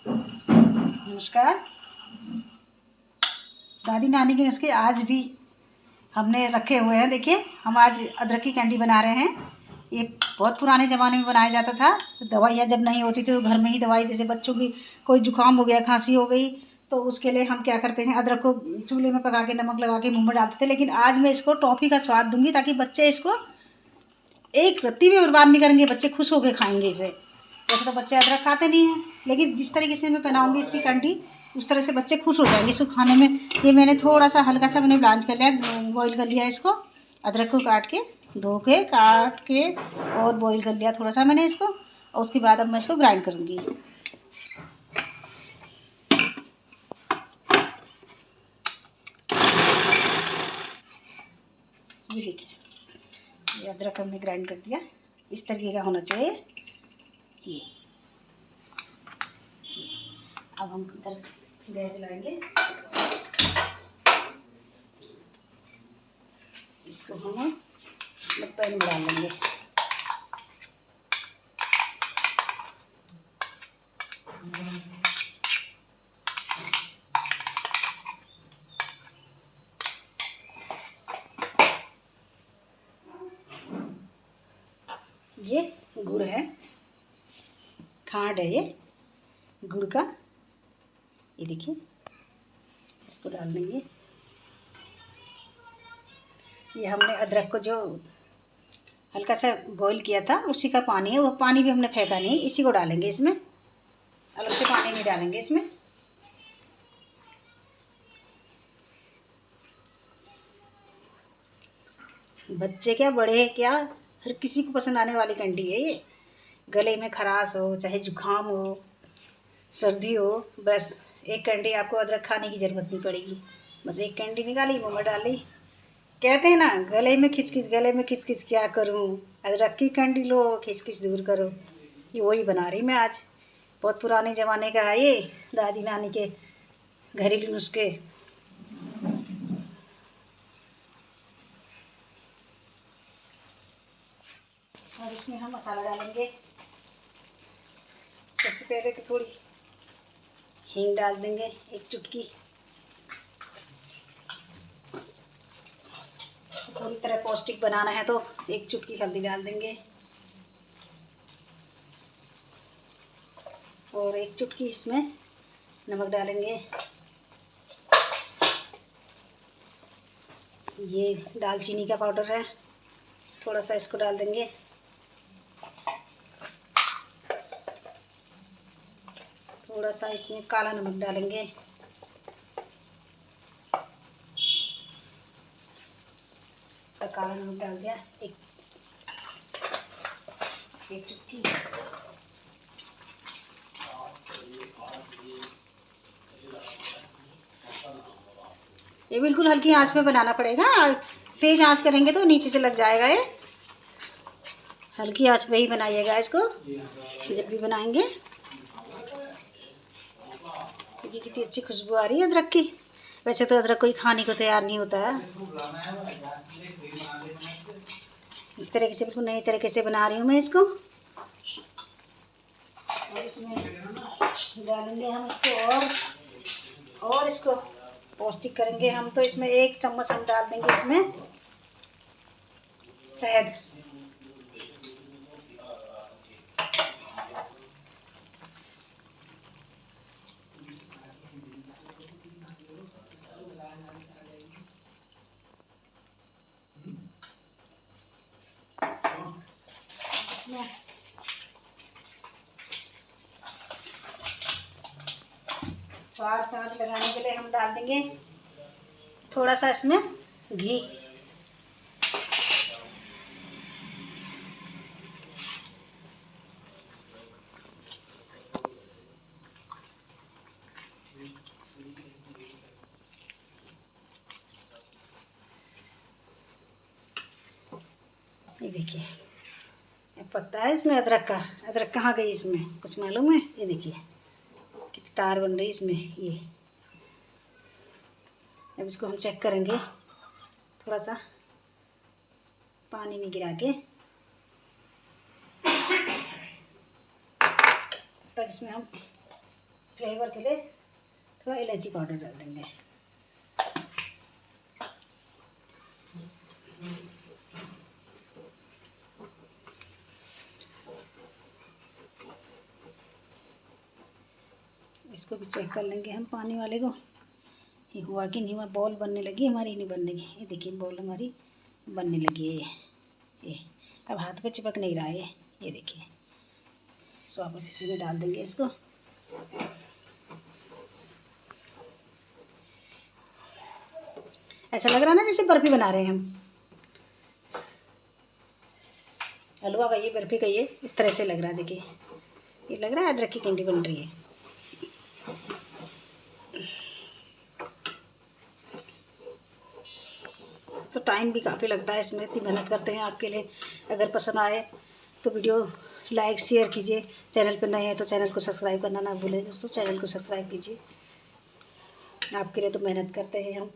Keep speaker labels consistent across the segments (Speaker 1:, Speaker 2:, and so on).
Speaker 1: नमस्कार। दादी नानी के नुस्खे आज भी हमने रखे हुए हैं। देखिए, हम आज अदरक की कैंडी बना रहे हैं। ये बहुत पुराने ज़माने में बनाया जाता था। दवाइयाँ जब नहीं होती थी तो घर में ही दवाई, जैसे बच्चों की कोई जुकाम हो गया, खांसी हो गई, तो उसके लिए हम क्या करते हैं, अदरक को चूल्हे में पका के नमक लगा के मुँह में डालते थे। लेकिन आज मैं इसको टॉफ़ी का स्वाद दूंगी ताकि बच्चे इसको एक रत्ती भी बर्बाद नहीं करेंगे, बच्चे खुश होकर खाएंगे इसे। वैसे तो बच्चे अदरक खाते नहीं हैं, लेकिन जिस तरीके से मैं बनाऊंगी इसकी कैंडी, उस तरह से बच्चे खुश हो जाएंगे इसको खाने में। ये मैंने थोड़ा सा हल्का सा मैंने ब्लांच कर लिया, बॉईल कर लिया इसको। अदरक को काट के, धो के, काट के और बॉईल कर लिया थोड़ा सा मैंने इसको। और उसके बाद अब मैं इसको ग्राइंड करूँगी। ये देखिए, ये अदरक हमने ग्राइंड कर दिया। इस तरीके का होना चाहिए ये। अब हम इधर गैस जलाएंगे। इसको हम इसमें पैन में डाल लेंगे। ये गुड़ है, खांड है ये गुड़ का। ये देखिए, इसको डाल देंगे। ये हमने अदरक को जो हल्का सा बॉईल किया था उसी का पानी है, वो पानी भी हमने फेंका नहीं, इसी को डालेंगे इसमें। अलग से पानी नहीं डालेंगे इसमें। बच्चे क्या, बड़े क्या, हर किसी को पसंद आने वाली कैंडी है ये। गले में खराश हो, चाहे जुकाम हो, सर्दी हो, बस एक कैंडी आपको अदरक खाने की ज़रूरत नहीं पड़ेगी। बस एक कैंडी निकाली, मुँह में डाली। कहते हैं ना, गले में खिचखिच, गले में खिचखिच क्या करूं, अदरक की कैंडी लो, खिचखिच दूर करो। ये वही बना रही मैं आज। बहुत पुराने ज़माने का है ये, दादी नानी के घरेलू नुस्खे। और इसमें हम मसाला डालेंगे। सबसे पहले तो थोड़ी हींग डाल देंगे, एक चुटकी। पूरी तरह पौष्टिक बनाना है तो एक चुटकी हल्दी डाल देंगे और एक चुटकी इसमें नमक डालेंगे। ये दालचीनी का पाउडर है, थोड़ा सा इसको डाल देंगे। थोड़ा सा इसमें काला नमक डालेंगे। काला नमक डाल दिया, एक चुटकी। ये बिल्कुल हल्की आंच में बनाना पड़ेगा, तेज आंच करेंगे तो नीचे से लग जाएगा ये। हल्की आंच पे ही बनाइएगा इसको जब भी बनाएंगे। देखिए कितनी अच्छी खुशबू आ रही है अदरक की। वैसे तो अदरक कोई खाने को तैयार नहीं होता है। इस तरीके से, बिल्कुल नई तरीके से बना रही हूँ मैं इसको। और इसमें डालेंगे हम इसको, और इसको पौष्टिक करेंगे हम। तो इसमें 1 चम्मच हम डाल देंगे इसमें शहद। इसमें स्वाद लगाने के लिए हम डाल देंगे थोड़ा सा इसमें घी। ये देखिए, एक पत्ता है इसमें अदरक का। अदरक कहाँ गई इसमें, कुछ मालूम है? ये देखिए कितनी तार बन रही इसमें ये। अब इसको हम चेक करेंगे थोड़ा सा पानी में गिरा के। तब इसमें हम फ्लेवर के लिए थोड़ा इलायची पाउडर डाल देंगे। इसको भी चेक कर लेंगे हम पानी वाले को कि हुआ कि नहीं हुआ। बॉल बनने लगी हमारी, नहीं बनने की। ये देखिए बॉल हमारी बनने लगी है। ये अब हाथ पे चिपक नहीं रहा है। ये देखिए, इसको वापस इसी में डाल देंगे इसको। ऐसा लग रहा है ना जैसे बर्फी बना रहे हैं हम। हलवा का ये, बर्फी का ये, इस तरह से लग रहा है। देखिए ये लग रहा है अदरक की कैंडी बन रही है। तो टाइम भी काफ़ी लगता है इसमें, इतनी मेहनत करते हैं आपके लिए। अगर पसंद आए तो वीडियो लाइक शेयर कीजिए। चैनल पर नए हैं तो चैनल को सब्सक्राइब करना ना भूलें दोस्तों। चैनल को सब्सक्राइब कीजिए, आपके लिए तो मेहनत करते हैं हम।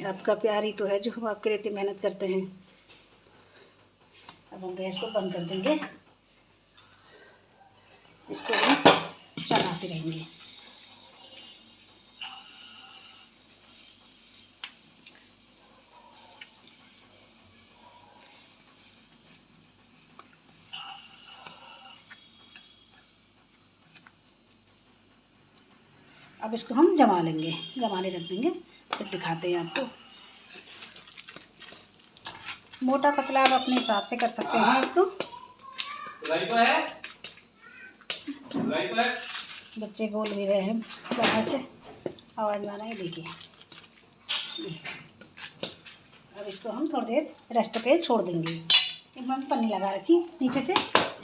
Speaker 1: आपका प्यार ही तो है जो हम आपके लिए इतनी मेहनत करते हैं। अब हम गैस को बंद कर देंगे, इसको हम चलाते रहेंगे। अब इसको हम जमा लेंगे, जमाने रख देंगे, फिर दिखाते हैं आपको। मोटा पतला आप अपने हिसाब से कर सकते हैं इसको। बच्चे बोल भी रहे हैं बाहर से, आवाज़ में आ रहा है। देखिए अब इसको हम थोड़ी देर रेस्ट पे छोड़ देंगे। एक मैंने पन्नी लगा रखी नीचे से,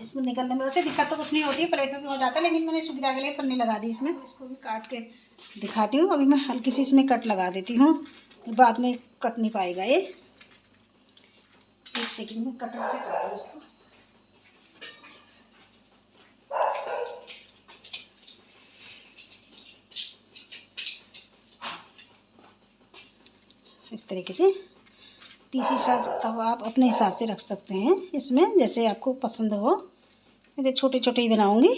Speaker 1: इसमें निकलने में वैसे दिक्कत तो कुछ नहीं होती है, प्लेट में भी हो जाता है, लेकिन मैंने सुविधा के लिए पन्नी लगा दी इसमें। इसको भी काट के दिखाती हूँ। अभी मैं हल्की सी इसमें कट लगा देती हूँ, बाद में कट नहीं पाएगा ये। 1 सेकंड में कटर से काटो इसको। इस तरीके से पीसी साइज तब आप अपने हिसाब से रख सकते हैं इसमें, जैसे आपको पसंद हो। मैं छोटे छोटे ही बनाऊंगी।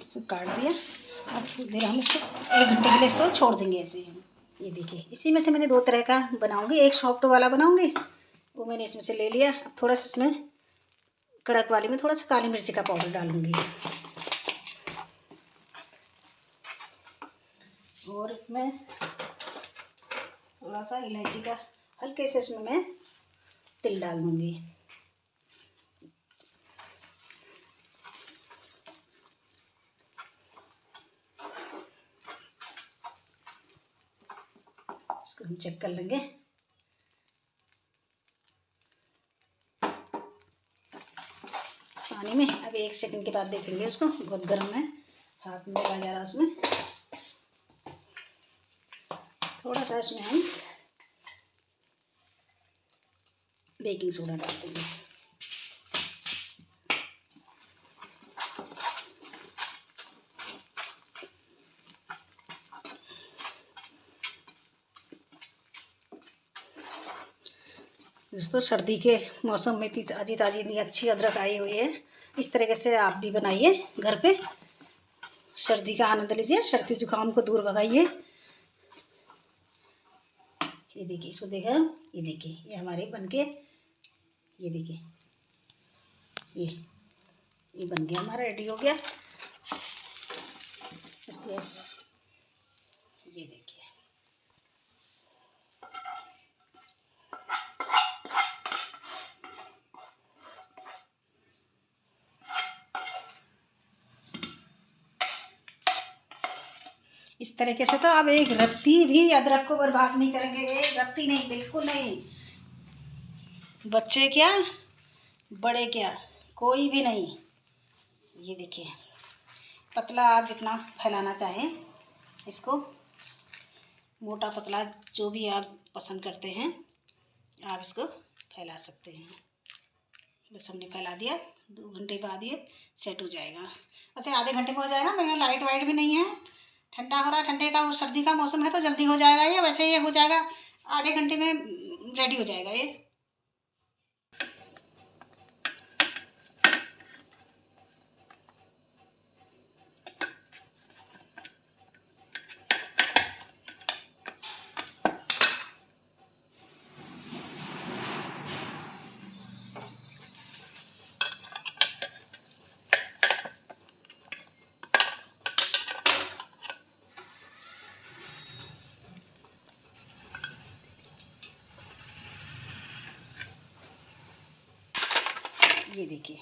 Speaker 1: इसको काट दिया। अब थोड़ी देर हम इसको 1 घंटे के लिए इसको छोड़ देंगे ऐसे ही हम। ये देखिए इसी में से मैंने 2 तरह का बनाऊंगी। एक सॉफ्ट वाला बनाऊंगी, वो मैंने इसमें से ले लिया। अब थोड़ा सा इसमें कड़क वाली में थोड़ा सा काली मिर्च का पाउडर डालूंगी, और इसमें थोड़ा सा इलायची का हल्के से इसमें मैं तिल डाल दूंगी। इसको हम चेक कर लेंगे। पानी में अब 1 सेकंड के बाद देखेंगे उसको। बहुत गर्म है, हाथ में लगा जा रहा है उसमें। थोड़ा सा इसमें हम बेकिंग सोडा डाल देंगे। दोस्तों सर्दी के मौसम में इतनी ताज़ी ताज़ी इतनी अच्छी अदरक आई हुई है। इस तरीके से आप भी बनाइए घर पे, सर्दी का आनंद लीजिए, सर्दी जुकाम को दूर भगाइए। ये देखिए, इसको देखा, ये देखिए ये हमारे बनके, ये देखिए ये बन गया हमारा, रेडी हो गया। इसको ऐसे ये देखिए, इस तरीके से तो आप एक रत्ती भी अदरक को बर्बाद नहीं करेंगे। एक रत्ती नहीं, बिल्कुल नहीं। बच्चे क्या, बड़े क्या, कोई भी नहीं। ये देखिए पतला आप जितना फैलाना चाहें इसको, मोटा पतला जो भी आप पसंद करते हैं आप इसको फैला सकते हैं। बस हमने फैला दिया। 2 घंटे बाद ये सेट हो जाएगा। अच्छा आधे घंटे में हो जाएगा। मेरे यहाँ लाइट वाइट भी नहीं है, ठंडा हो रहा है, ठंडे का और सर्दी का मौसम है तो जल्दी हो जाएगा ये। वैसे ये हो जाएगा आधे घंटे में, रेडी हो जाएगा ये। ये देखिए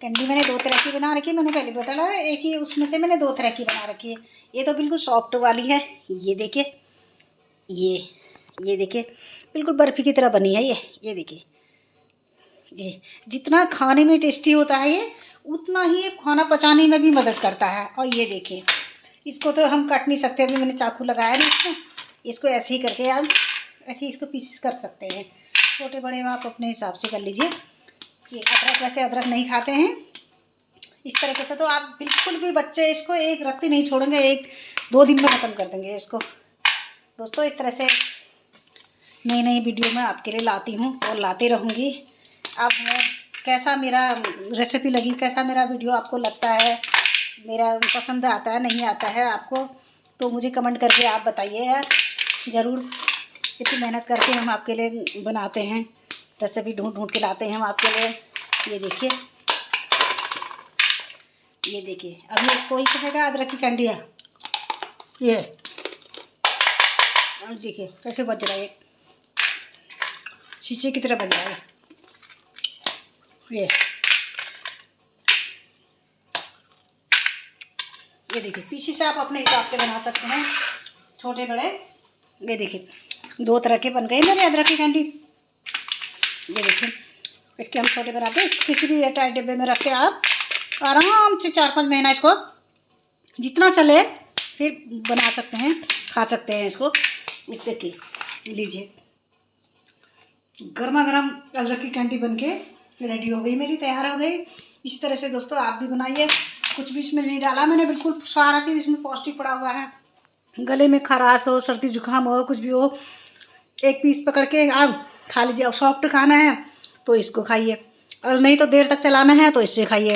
Speaker 1: कैंडी मैंने 2 तरह की बना रखी है, मैंने पहले बताया एक ही उसमें से मैंने 2 तरह की बना रखी है। ये तो बिल्कुल सॉफ्ट वाली है, ये देखिए, ये देखिए बिल्कुल बर्फ़ी की तरह बनी है ये देखिए। ये जितना खाने में टेस्टी होता है ये, उतना ही ये खाना पचाने में भी मदद करता है। और ये देखिए इसको तो हम काट नहीं सकते, अभी मैंने चाकू लगाया नहीं इसमें, इसको ऐसे ही करके आप ऐसे ही इसको पीसेस कर सकते हैं। छोटे बड़े आप अपने हिसाब से कर लीजिए। ये अदरक, वैसे अदरक नहीं खाते हैं इस तरीके से तो आप बिल्कुल भी, बच्चे इसको एक रत्ती नहीं छोड़ेंगे, 1-2 दिन में ख़त्म कर देंगे इसको। दोस्तों इस तरह से नई नई वीडियो मैं आपके लिए लाती हूँ और लाती रहूँगी। आप हमें कैसा मेरा रेसिपी लगी, कैसा मेरा वीडियो आपको लगता है, मेरा पसंद आता है नहीं आता है आपको, तो मुझे कमेंट करके आप बताइए ज़रूर। कितनी मेहनत करके हम आपके लिए बनाते हैं, रेसिपी ढूंढ ढूंढ के लाते हैं हम आपके लिए। ये देखिए, ये देखिए अब ये कोई कहेगा अदरक की कैंडी है, ये देखिए कैसे बज रहा है, शीशे की तरह बज रहा है ये देखिए पीसी से आप अपने हिसाब से बना सकते हैं, छोटे बड़े। ये देखिए 2 तरह के बन गए मेरे अदरक की कैंडी। ये देखिए इसके हम छोटे बनाते हैं, इसको किसी भी एयरटाइट डिब्बे में रख के आप आराम से 4-5 महीना इसको जितना चले फिर बना सकते हैं, खा सकते हैं इसको। इस देखिए लीजिए गर्मा गर्म अदरक की कैंडी बनके रेडी हो गई मेरी, तैयार हो गई। इस तरह से दोस्तों आप भी बनाइए। कुछ भी इसमें नहीं डाला मैंने, बिल्कुल सारा चीज़ इसमें पौष्टिक पड़ा हुआ है। गले में खराश हो, सर्दी जुकाम हो, कुछ भी हो, एक पीस पकड़ के आप खा लीजिए। और सॉफ्ट खाना है तो इसको खाइए, और नहीं तो देर तक चलाना है तो इससे खाइए।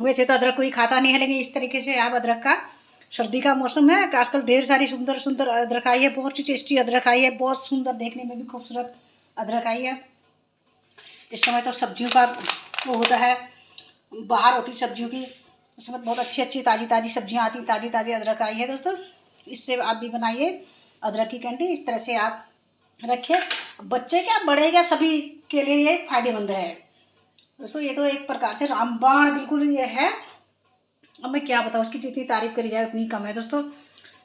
Speaker 1: वैसे तो अदरक कोई खाता नहीं है, लेकिन इस तरीके से आप अदरक का, सर्दी का मौसम है, आजकल ढेर सारी सुंदर सुंदर अदरक आई है, बहुत ही टेस्टी अदरक आई है, बहुत सुंदर देखने में भी खूबसूरत अदरक आई है। इस समय तो सब्जियों का वो होता है, बाहर होती सब्जियों की, इस समय बहुत अच्छी अच्छी ताज़ी ताज़ी सब्जियां आती, ताज़ी ताज़ी अदरक आई है दोस्तों। इससे आप भी बनाइए अदरक की कैंडी, इस तरह से आप रखिए। बच्चे क्या बड़े क्या सभी के लिए ये फायदेमंद है दोस्तों। ये तो एक प्रकार से रामबाण बिल्कुल ये है, अब मैं क्या बताऊँ, उसकी जितनी तारीफ़ करी जाए उतनी कम है दोस्तों।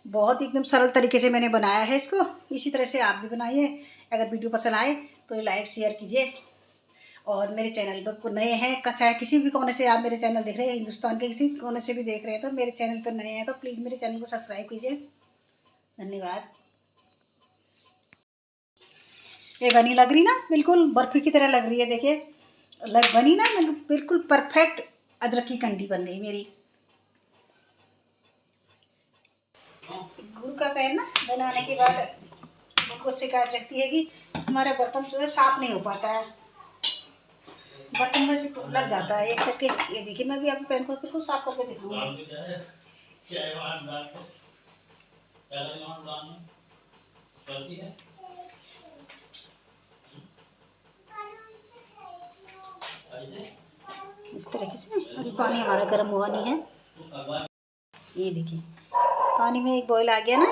Speaker 1: बहुत एकदम सरल तरीके से मैंने बनाया है इसको, इसी तरह से आप भी बनाइए। अगर वीडियो पसंद आए तो लाइक शेयर कीजिए, और मेरे चैनल पर को नए हैं, चाहे किसी भी कोने से आप मेरे चैनल देख रहे हैं, हिंदुस्तान के किसी कोने से भी देख रहे हैं, तो मेरे चैनल पर नए हैं तो प्लीज़ मेरे चैनल को सब्सक्राइब कीजिए। धन्यवाद। ये बनी लग रही ना, बिल्कुल बर्फ़ी की तरह लग रही है, देखिए बनी ना, बिल्कुल परफेक्ट अदरक की कैंडी बन गई मेरी। गुड़ का पैन ना बनाने के बाद उनको शिकायत रहती है कि हमारा बर्तन जो है साफ नहीं हो पाता है, बर्तन में से लग जाता है एक करके। ये देखिए मैं भी आपके पैन को बिल्कुल साफ करके दिखाऊंगी। इस तरीके से अभी पानी हमारा गर्म हुआ नहीं है। ये देखिए पानी में एक बॉयल आ गया ना।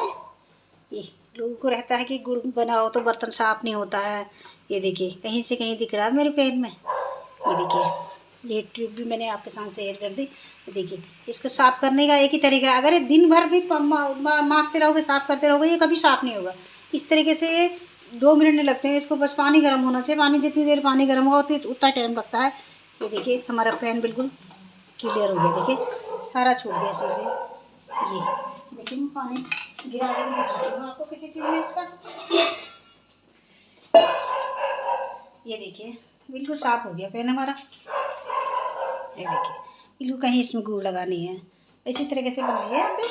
Speaker 1: ये लोगों को रहता है कि गुड़ बनाओ तो बर्तन साफ नहीं होता है। ये देखिए कहीं से कहीं दिख रहा है मेरे पैन में। ये देखिए ये ट्यूब भी मैंने आपके साथ शेयर कर दी। देखिए इसको साफ़ करने का एक ही तरीका है, अगर ये दिन भर भी मांजते रहोगे, साफ़ करते रहोगे, ये कभी साफ़ नहीं होगा। इस तरीके से 2 मिनट नहीं लगते हैं इसको, बस पानी गर्म होना चाहिए। पानी जितनी देर पानी गर्म होगा उतना टाइम लगता है। ये देखिए हमारा पैन बिल्कुल क्लियर हो गया, देखिए सारा छूट गया इसमें से। ये देखिए मैं पानी गिरा के भी दिखाती हूँ आपको किसी चीज़ में इसका। ये देखिए बिल्कुल साफ़ हो गया पैन हमारा। ये देखिए बिल्कुल कहीं इसमें गुड़ लगा नहीं है। इसी तरीके से बनाइए आप भी।